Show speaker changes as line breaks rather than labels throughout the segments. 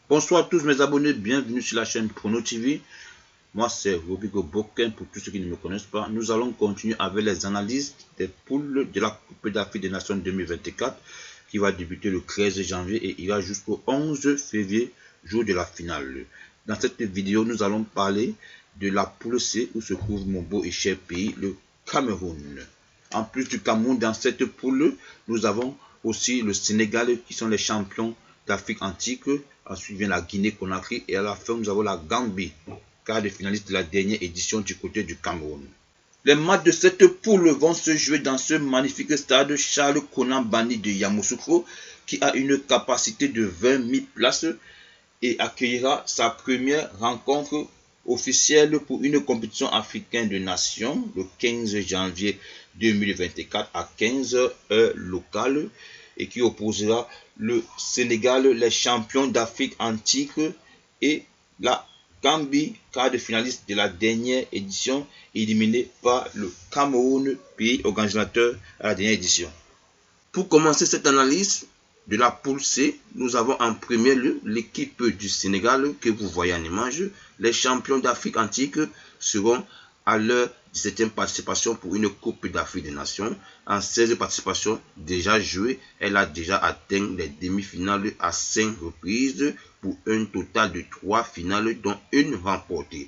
Bonsoir à tous mes abonnés, bienvenue sur la chaîne Prono TV. Moi c'est Robigo Boken pour tous ceux qui ne me connaissent pas. Nous allons continuer avec les analyses des poules de la Coupe d'Afrique des Nations 2024 qui va débuter le 13 janvier et ira jusqu'au 11 février, jour de la finale. Dans cette vidéo, nous allons parler de la poule C où se trouve mon beau et cher pays, le Cameroun. En plus du Cameroun, dans cette poule, nous avons aussi le Sénégal qui sont les champions d'Afrique antique. Ensuite vient la Guinée-Conakry et à la fin nous avons la Gambie, quart de finaliste de la dernière édition du côté du Cameroun. Les matchs de cette poule vont se jouer dans ce magnifique stade Charles Konan Banny de Yamoussoukro qui a une capacité de 20 000 places et accueillera sa première rencontre officielle pour une compétition africaine de nations le 15 janvier 2024 à 15 heures locales et qui opposera le Sénégal, les champions d'Afrique antique et la Gambie, quart de finaliste de la dernière édition, éliminé par le Cameroun, pays organisateur à la dernière édition. Pour commencer cette analyse de la poule C, nous avons en premier lieu l'équipe du Sénégal que vous voyez en image. Les champions d'Afrique antique seront à leur 17e participation pour une Coupe d'Afrique des Nations. En 16 participations déjà jouées, elle a déjà atteint les demi-finales à 5 reprises pour un total de 3 finales dont une remportée.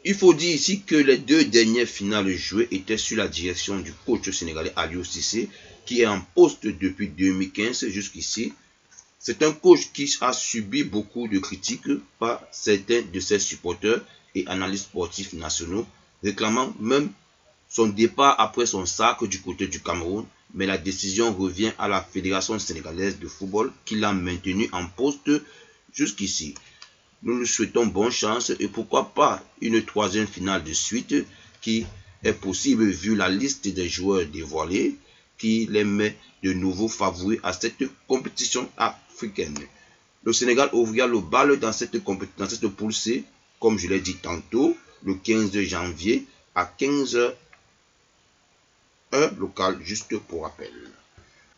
Il faut dire ici que les deux dernières finales jouées étaient sous la direction du coach sénégalais Aliou Cissé, qui est en poste depuis 2015 jusqu'ici. C'est un coach qui a subi beaucoup de critiques par certains de ses supporters et analystes sportifs nationaux, réclamant même son départ après son sacre du côté du Cameroun, mais la décision revient à la Fédération sénégalaise de football qui l'a maintenu en poste jusqu'ici. Nous lui souhaitons bonne chance et pourquoi pas une troisième finale de suite qui est possible vu la liste des joueurs dévoilés qui les met de nouveau favoris à cette compétition africaine. Le Sénégal ouvrira le bal dans cette poule C, comme je l'ai dit tantôt, le 15 janvier à 15h heure locale, juste pour rappel.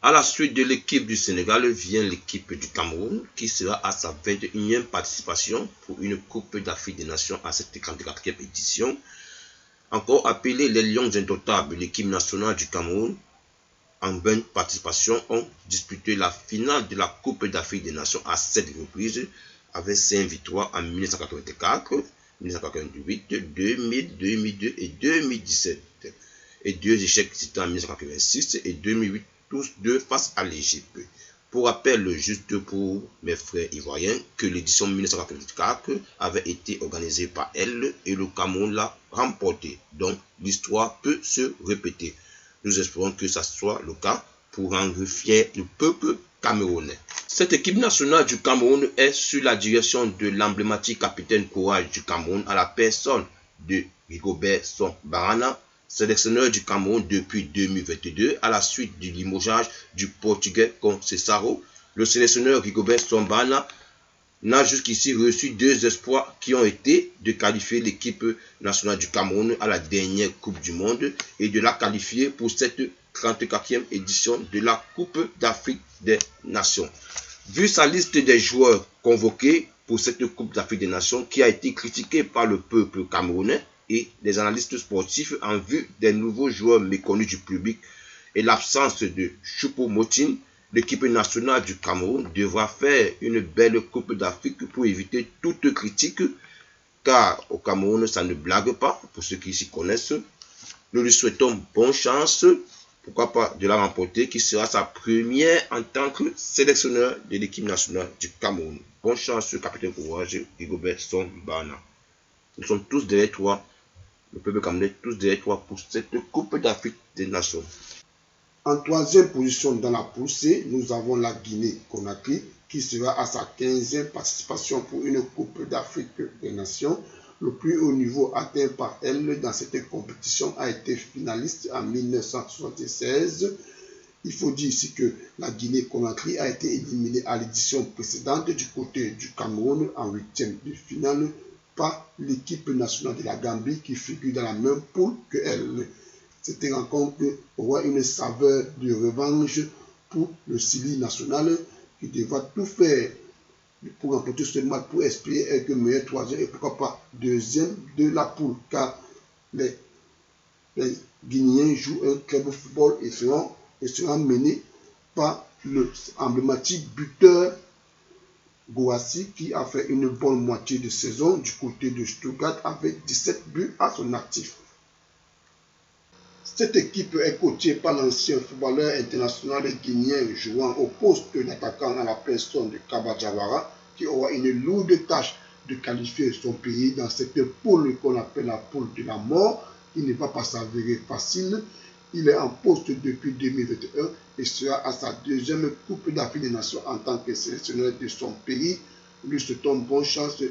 À la suite de l'équipe du Sénégal vient l'équipe du Cameroun qui sera à sa 21e participation pour une Coupe d'Afrique des Nations à cette 44e édition. Encore appelée les Lions Indomptables, l'équipe nationale du Cameroun en 20 participations ont disputé la finale de la Coupe d'Afrique des Nations à 7 reprises avec 5 victoires en 1984, 1988, 2000, 2002 et 2017 et 2 échecs c'était en 1986 et 2008 tous deux face à l'Égypte. Pour rappel, juste pour mes frères ivoiriens, que l'édition 1984 avait été organisée par elle et le Cameroun l'a remportée. Donc l'histoire peut se répéter. Nous espérons que ça soit le cas pour rendre fier le peuple camerounais. Cette équipe nationale du Cameroun est sous la direction de l'emblématique capitaine courage du Cameroun à la personne de Rigobert Song Barana, sélectionneur du Cameroun depuis 2022 à la suite du limogeage du Portugais Conceição. Le sélectionneur Rigobert Song Barana n'a jusqu'ici reçu 2 espoirs qui ont été de qualifier l'équipe nationale du Cameroun à la dernière Coupe du Monde et de la qualifier pour cette 34e édition de la Coupe d'Afrique des Nations. Vu sa liste des joueurs convoqués pour cette Coupe d'Afrique des Nations qui a été critiquée par le peuple camerounais et les analystes sportifs en vue des nouveaux joueurs méconnus du public et l'absence de Choupo-Moting, l'équipe nationale du Cameroun devra faire une belle Coupe d'Afrique pour éviter toute critique, car au Cameroun, ça ne blague pas, pour ceux qui s'y connaissent. Nous lui souhaitons bonne chance, pourquoi pas de la remporter, qui sera sa première en tant que sélectionneur de l'équipe nationale du Cameroun. Bonne chance, capitaine courage, Rigobert Song Barana. Nous sommes tous derrière toi, le peuple camerounais, tous derrière toi pour cette Coupe d'Afrique des Nations.
En troisième position dans la poule C, nous avons la Guinée-Conakry qui sera à sa 15e participation pour une Coupe d'Afrique des Nations. Le plus haut niveau atteint par elle dans cette compétition a été finaliste en 1976. Il faut dire ici que la Guinée-Conakry a été éliminée à l'édition précédente du côté du Cameroun en 8e de finale par l'équipe nationale de la Gambie qui figure dans la même poule que elle. Cette rencontre aura une saveur de revanche pour le Sili national qui devra tout faire pour remporter ce match, pour espérer être meilleur troisième et pourquoi pas deuxième de la poule, car les Guinéens jouent un très beau football et seront menés par le emblématique buteur Gouassi qui a fait une bonne moitié de saison du côté de Stuttgart avec 17 buts à son actif. Cette équipe est coachée par l'ancien footballeur international guinéen jouant au poste d'attaquant à la personne de Kaba Diawara qui aura une lourde tâche de qualifier son pays dans cette poule qu'on appelle la poule de la mort, qui ne va pas s'avérer facile. Il est en poste depuis 2021 et sera à sa deuxième Coupe d'Afrique des Nations en tant que sélectionneur de son pays. Nous souhaitons bonne chance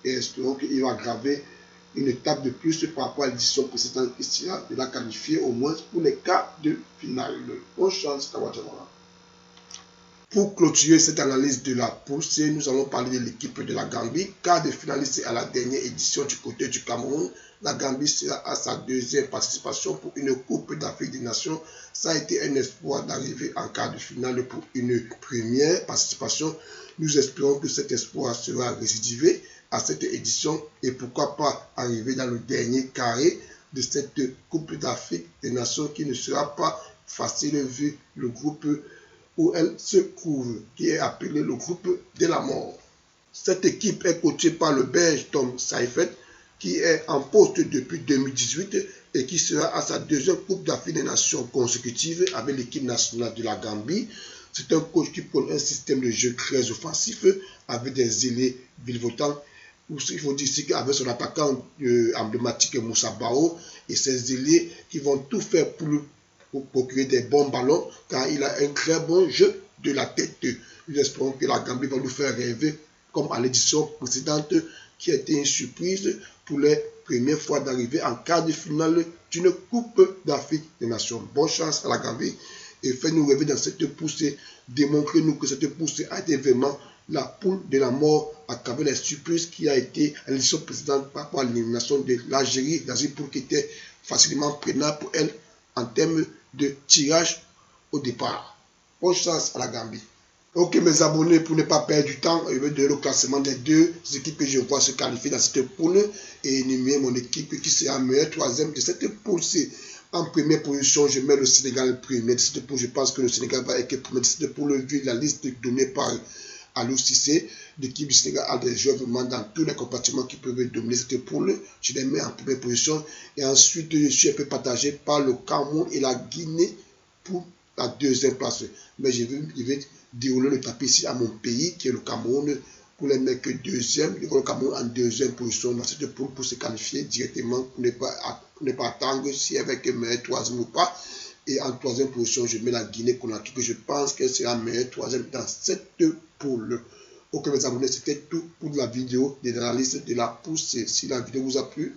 et espérons qu'il va graver une étape de plus par rapport à l'édition précédente qui sera de la qualifier au moins pour les quarts de finale. Bonne chance, Tawadjamara. Pour clôturer cette analyse de la poule C, nous allons parler de l'équipe de la Gambie. Quart de finaliste à la dernière édition du côté du Cameroun. La Gambie sera à sa deuxième participation pour une Coupe d'Afrique des Nations. Ça a été un espoir d'arriver en quart de finale pour une première participation. Nous espérons que cet espoir sera récidivé à cette édition et pourquoi pas arriver dans le dernier carré de cette Coupe d'Afrique des Nations qui ne sera pas facile vu le groupe où elle se trouve, qui est appelé le groupe de la mort. Cette équipe est coachée par le Belge Tom Seifert, qui est en poste depuis 2018 et qui sera à sa deuxième Coupe d'Afrique des Nations consécutive avec l'équipe nationale de la Gambie. C'est un coach qui prône un système de jeu très offensif avec des ailiers virevoltants. Il faut dire ici qu'avec son attaquant emblématique Moussa Bao et ses ailiers qui vont tout faire pour procurer des bons ballons car il a un très bon jeu de la tête. Nous espérons que la Gambie va nous faire rêver comme à l'édition précédente qui a été une surprise pour les premières fois d'arriver en quart de finale d'une Coupe d'Afrique des Nations. Bonne chance à la Gambie et faites-nous rêver dans cette poussée. Démontrez-nous que cette poussée a été vraiment la poule de la mort à travers les surprises qui a été à l'édition précédente par rapport à l'élimination de l'Algérie dans une poule qui était facilement prenable pour elle en termes de tirage au départ. Bonne chance à la Gambie. Ok mes abonnés, pour ne pas perdre du temps, je vais donner le classement des deux équipes que je vois se qualifier dans cette poule et énumérer mon équipe qui sera meilleure troisième de cette poule. En première position, je mets le Sénégal premier de cette poule. Je pense que le Sénégal va être premier de cette poule vu la liste donnée par Alou Cissé. L'équipe du Sénégal a des joueurs vraiment dans tous les compartiments qui peuvent dominer cette poule. Je les mets en première position et ensuite je suis un peu partagé par le Cameroun et la Guinée pour la deuxième place. Mais je vais dérouler le tapis ici à mon pays qui est le Cameroun pour les mettre deuxième. Je vois le Cameroun en deuxième position dans cette poule pour se qualifier directement pour ne pas attendre si avec un meilleur troisième ou pas. Et en troisième position, je mets la Guinée-Conakry que je pense qu'elle sera meilleure troisième dans cette poule. Ok mes abonnés, c'était tout pour la vidéo de l'analyse de la poule. Si la vidéo vous a plu,